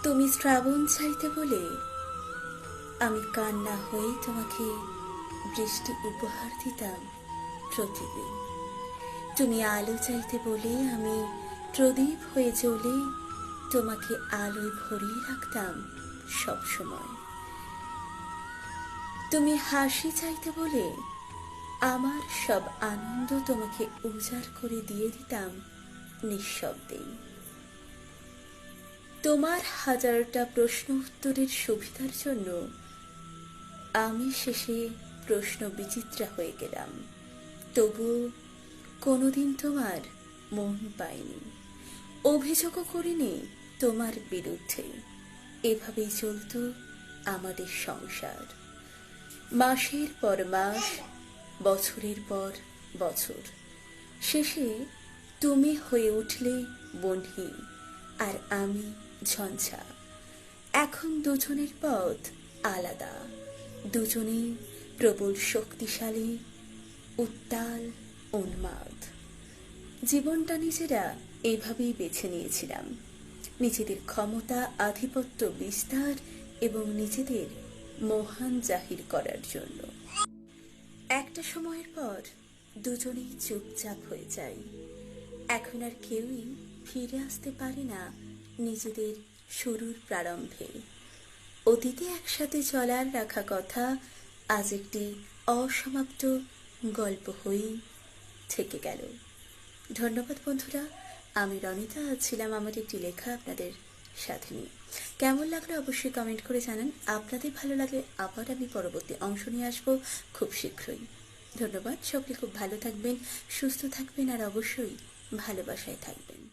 তুমি শ্রাবণ চাইতে বলে আমি কান্না হয়ে তোমাকে বৃষ্টি উপহার দিতাম প্রতিদিন। তুমি আলো চাইতে বলে আমি প্রদীপ হয়ে জ্বলে তোমাকে আলোয় ভরিয়ে রাখতাম সব সময়। তুমি হাসি চাইতে বলে আমার সব আনন্দ তোমাকে উজাড় করে দিয়ে দিতাম নিঃশব্দেই। তোমার হাজারটা প্রশ্ন উত্তরের সুবিধার জন্য আমি শেষে প্রশ্ন বিচিত্রা হয়ে গেলাম, তবু কোনোদিন তোমার মন পাইনি, অভিযোগও করিনি তোমার বিরুদ্ধে। এভাবেই চলত আমাদের সংসার, মাসের পর মাস, বছরের পর বছর। শেষে তুমি হয়ে উঠলে বন্ধি আর আমি ঝঞ্ঝা। এখন দুজনের পথ আলাদা, দুজনেই প্রবল শক্তিশালী, উত্তাল, উন্মাদ। জীবনটা নিজেরা এভাবেই বেছে নিয়েছিলাম, নিজেদের ক্ষমতা, আধিপত্য বিস্তার এবং নিজেদের মহান জাহির করার জন্য। একটা সময়ের পর দুজনেই চুপচাপ হয়ে যাই। এখন আর কেউই ফিরে আসতে পারে না নিজেদের শুরুর প্রারম্ভে। অতীতে একসাথে চলার রাখা কথা আজ একটি অসমাপ্ত গল্প হয়েই থেকে গেল। ধন্যবাদ বন্ধুরা, আমি রনিতা ছিলাম আমার একটি লেখা আপনাদের সাথে নিয়ে। কেমন লাগলো অবশ্যই কমেন্ট করে জানান। আপনাদের ভালো লাগলে আবার আমি পরবর্তী অংশ নিয়ে আসবো খুব শীঘ্রই। ধন্যবাদ, সকলে খুব ভালো থাকবেন, সুস্থ থাকবেন আর অবশ্যই ভালোবাসায় থাকবেন।